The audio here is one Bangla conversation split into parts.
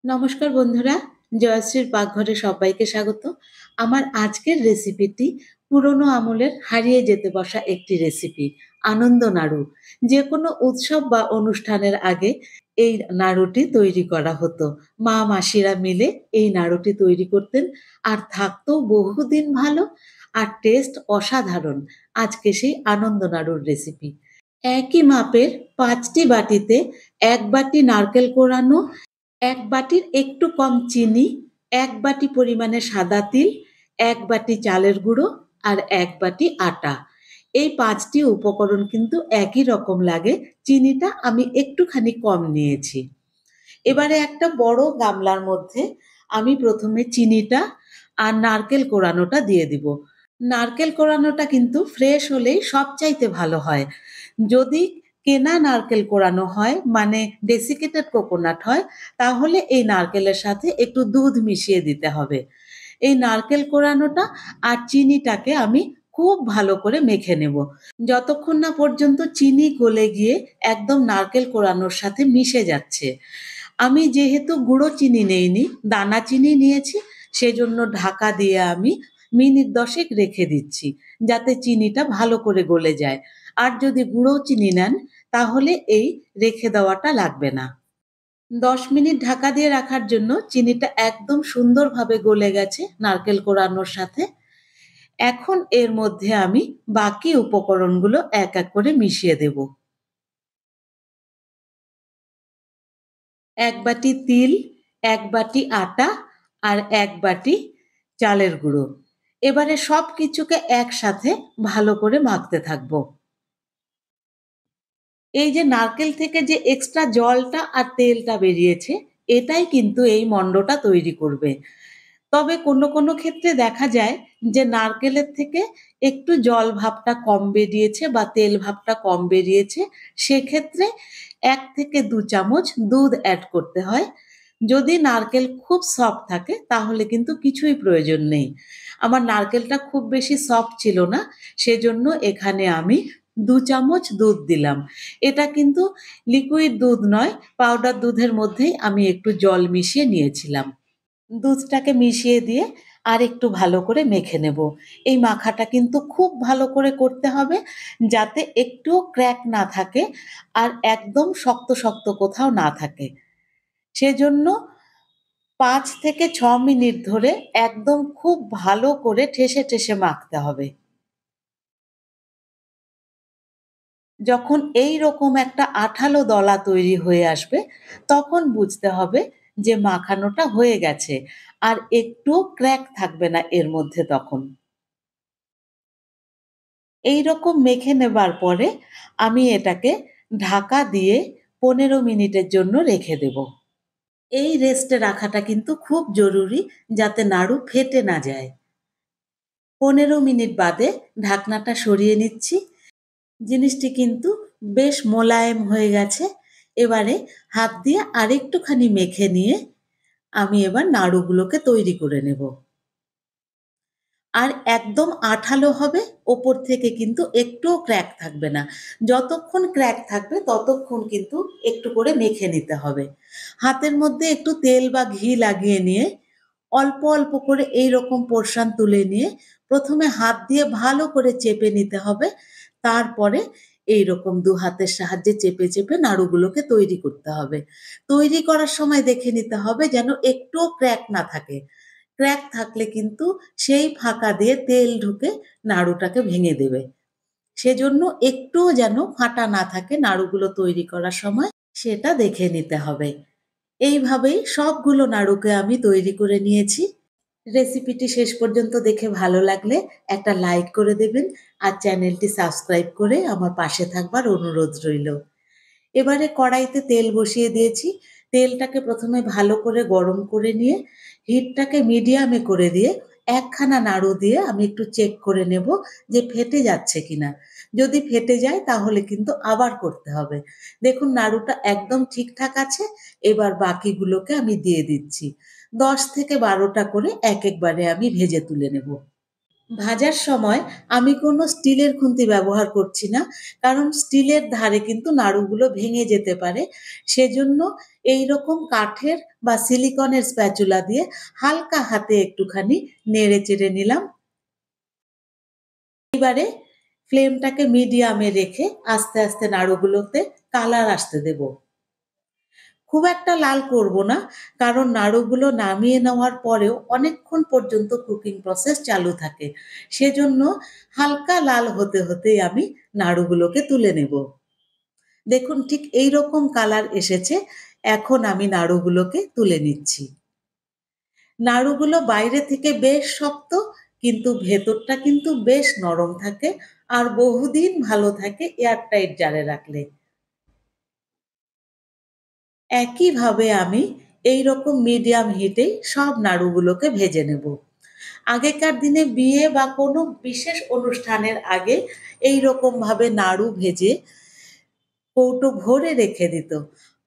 নমস্কার বন্ধুরা, জয়শ্রীর পাকঘরে সবাইকে স্বাগত। আমার আজকের রেসিপিটি পুরনো আমলের হারিয়ে যেতে বসা একটি রেসিপি, আনন্দ নাড়ু। যেকোনো উৎসব বা অনুষ্ঠানের আগে এই নাড়ুটি তৈরি করা হতো। মা মাসিরা মিলে এই নাড়ুটি তৈরি করতেন আর থাকতো বহুদিন ভালো, আর টেস্ট অসাধারণ। আজকে সেই আনন্দ নাড়ুর রেসিপি। একই মাপের ৫টি বাটিতে ১ বাটি নারকেল কোড়ানো, ১ বাটির একটু কম চিনি, ১ বাটি পরিমাণে সাদা তিল, ১ বাটি চালের গুঁড়ো আর ১ বাটি আটা। এই ৫ টি উপকরণ কিন্তু একই রকম লাগে। চিনিটা আমি একটুখানি কম নিয়েছি। এবারে একটা বড় গামলার মধ্যে আমি প্রথমে চিনিটা আর নারকেল কোড়ানোটা দিয়ে দিব। নারকেল কোড়ানোটা কিন্তু ফ্রেশ হলেই সবচাইতে ভালো হয়। যদি কেনা নারকেল কোড়ানো হয়, মানে ডেসিকেটেড কোকোনাট হয়, তাহলে এই নারকেলের সাথে একটু দুধ মিশিয়ে দিতে হবে। এই নারকেল কোড়ানোটা আর চিনিটাকে আমি খুব ভালো করে মেখে নেব। যতক্ষণ না পর্যন্ত চিনি গলে গিয়ে একদম নারকেল কোড়ানোর সাথে মিশে যাচ্ছে। আমি যেহেতু গুঁড়ো চিনি নেইনি, দানা চিনি নিয়েছি, সেজন্য ঢাকা দিয়ে আমি মিনিট ১০ রেখে দিচ্ছি, যাতে চিনিটা ভালো করে গলে যায়। আর যদি গুঁড়ো চিনি নেন, তাহলে এই রেখে দেওয়াটা লাগবে না। ১০ মিনিট ঢাকা দিয়ে রাখার জন্য চিনিটা একদম সুন্দরভাবে গলে গেছে নারকেল কোড়ানোর সাথে। এখন এর মধ্যে আমি বাকি উপকরণগুলো এক এক করে মিশিয়ে দেব। ১ বাটি তিল, ১ বাটি আটা আর ১ বাটি চালের গুঁড়ো। এবারে সবকিছুকে একসাথে ভালো করে মাখতে থাকবো। এই যে নারকেল থেকে যে এক্সট্রা জলটা আর তেলটা বেরিয়েছে, এটাই কিন্তু এই মণ্ডটা তৈরি করবে। তবে কোনো ক্ষেত্রে দেখা যায় যে নারকেলের থেকে একটু জল ভাবটা কম বেরিয়েছে বা তেল ভাবটা কম বেরিয়েছে। সেক্ষেত্রে ১ থেকে ২ চামচ দুধ অ্যাড করতে হয়। যদি নারকেল খুব সফট থাকে তাহলে কিন্তু কিছুই প্রয়োজন নেই। আমার নারকেলটা খুব বেশি সফট ছিল না, সেজন্য এখানে আমি ২ চামচ দুধ দিলাম। এটা কিন্তু লিকুইড দুধ নয়, পাউডার দুধের মধ্যেই আমি একটু জল মিশিয়ে নিয়েছিলাম। দুধটাকে মিশিয়ে দিয়ে আরেকটু ভালো করে মেখে নেব। এই মাখাটা কিন্তু খুব ভালো করে করতে হবে, যাতে একটুও ক্র্যাক না থাকে আর একদম শক্ত কোথাও না থাকে। সেজন্য ৫ থেকে ৬ মিনিট ধরে একদম খুব ভালো করে ঠেসে মাখতে হবে। যখন এইরকম একটা আঠালো দলা তৈরি হয়ে আসবে, তখন বুঝতে হবে যে মাখানোটা হয়ে গেছে। আর একটুও ক্র্যাক থাকবে না এর মধ্যে তখন। এইরকম মেখে নেবার পরে আমি এটাকে ঢাকা দিয়ে ১৫ মিনিটের জন্য রেখে দেব। এই রেস্টে রাখাটা কিন্তু খুব জরুরি, যাতে নাড়ু ফেটে না যায়। ১৫ মিনিট বাদে ঢাকনাটা সরিয়ে নিচ্ছি। জিনিসটি কিন্তু বেশ মোলায়েম হয়ে গেছে। এবারে হাত দিয়ে আরেকটুখানি মেখে নিয়ে আমি এবার নাড়ুগুলোকে তৈরি করে নেব। আর একদম আঠালো হবে, ওপর থেকে কিন্তু একটুও ক্র্যাক থাকবে না। যতক্ষণ ক্র্যাক থাকবে ততক্ষণ কিন্তু একটু করে মেখে নিতে হবে। হাতের মধ্যে একটু তেল বা ঘি লাগিয়ে নিয়ে অল্প করে এইরকম পোরশন তুলে নিয়ে প্রথমে হাত দিয়ে ভালো করে চেপে নিতে হবে। তারপরে এইরকম ২ হাতের সাহায্যে চেপে নাড়ুগুলোকে তৈরি করতে হবে। তৈরি করার সময় দেখে নিতে হবে যেন একটুও ক্র্যাক না থাকে। ক্র্যাক থাকলে কিন্তু সেই ফাঁকা দিয়ে তেল ঢুকে নাড়ুটাকে ভেঙে দেবে। সেজন্য একটুও যেন ফাটা না থাকে নাড়ুগুলো তৈরি করার সময়, সেটা দেখে নিতে হবে। এইভাবেই সবগুলো নাড়ুকে আমি তৈরি করে নিয়েছি। রেসিপিটি শেষ পর্যন্ত দেখে ভালো লাগলে একটা লাইক করে দেবেন আর চ্যানেলটি সাবস্ক্রাইব করে আমার পাশে থাকবার অনুরোধ রইল। এবারে কড়াইতে তেল বসিয়ে দিয়েছি। তেলটাকে প্রথমে ভালো করে গরম করে নিয়ে হিটটাকে মিডিয়ামে করে দিয়ে একখানা নাড়ু দিয়ে আমি একটু চেক করে নেব যে ফেটে যাচ্ছে কিনা। যদি ফেটে যায় তাহলে কিন্তু আবার করতে হবে। দেখুন নাড়ুটা একদম ঠিকঠাক আছে। এবার বাকিগুলোকে আমি দিয়ে দিচ্ছি। ১০ থেকে ১২টা করে একেকবারে আমি ভেজে তুলে নেব। ভাজার সময় আমি কোনো স্টিলের খুন্তি ব্যবহার করছি না। কারণ স্টিলের ধারে কিন্তু নাড়ুগুলো ভেঙে যেতে পারে। সেজন্য এইরকম কাঠের বা সিলিকনের স্প্যাচুলা দিয়ে হালকা হাতে একটুখানি নেড়ে-চেড়ে নিলাম। এবারে ফ্লেমটাকে মিডিয়ামে রেখে আস্তে, আস্তে নাড়ুগুলোতে কালার আসতে দেব। খুব একটা লাল করব না, কারণ নাড়ুগুলো নামিয়ে নেওয়ার পরেও অনেকক্ষণ পর্যন্ত কুকিং প্রসেস চালু থাকে। সেজন্য হালকা লাল হতে, হতেই আমি নাড়ুগুলোকে তুলে নেব। দেখুন ঠিক এইরকম কালার এসেছে। এখন আমি নাড়ুগুলোকে তুলে নিচ্ছি। নাড়ুগুলো বাইরে থেকে বেশ শক্ত, কিন্তু ভেতরটা কিন্তু বেশ নরম থাকে আর বহুদিন ভালো থাকে এয়ারটাইট জারে রাখলে। একইভাবে আমি এইরকম মিডিয়াম হিটেই সব নাড়ুগুলোকে ভেজে নেব। আগেকার দিনে বিয়ে বা কোনো বিশেষ অনুষ্ঠানের আগে এইরকমভাবে নাড়ু ভেজে কৌটো ভরে রেখে দিত।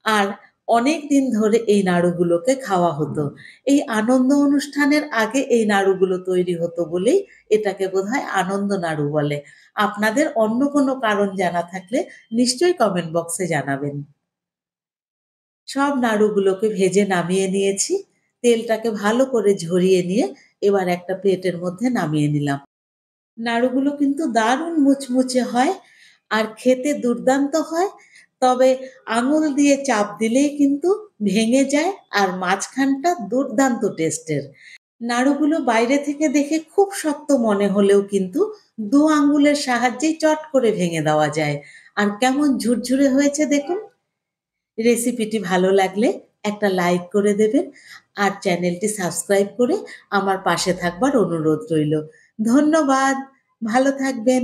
আর অনেকদিন ধরে এই নাড়ুগুলোকে খাওয়া হতো। এই আনন্দ অনুষ্ঠানের আগে এই নাড়ুগুলো তৈরি হতো বলেই এটাকে বোধহয় আনন্দ নাড়ু বলে। আপনাদের অন্য কোনো কারণ জানা থাকলে নিশ্চয়ই কমেন্ট বক্সে জানাবেন। সব নাড়ুগুলোকে ভেজে নামিয়ে নিয়েছি। তেলটাকে ভালো করে ঝরিয়ে নিয়ে এবার একটা প্লেটের মধ্যে নামিয়ে নিলাম। নাড়ুগুলো কিন্তু দারুণ মুচমুচে হয় আর খেতে দুর্দান্ত হয়। তবে আঙুল দিয়ে চাপ দিলেই কিন্তু ভেঙে যায় আর মাঝখানটা দুর্দান্ত টেস্টের। নাড়ুগুলো বাইরে থেকে দেখে খুব শক্ত মনে হলেও কিন্তু ২ আঙুলের সাহায্যেই চট করে ভেঙে দেওয়া যায়। আর কেমন ঝুরঝুরে হয়েছে দেখুন। রেসিপিটি ভালো লাগলে একটা লাইক করে দেবেন আর চ্যানেলটি সাবস্ক্রাইব করে আমার পাশে থাকবার অনুরোধ রইল। ধন্যবাদ। ভালো থাকবেন।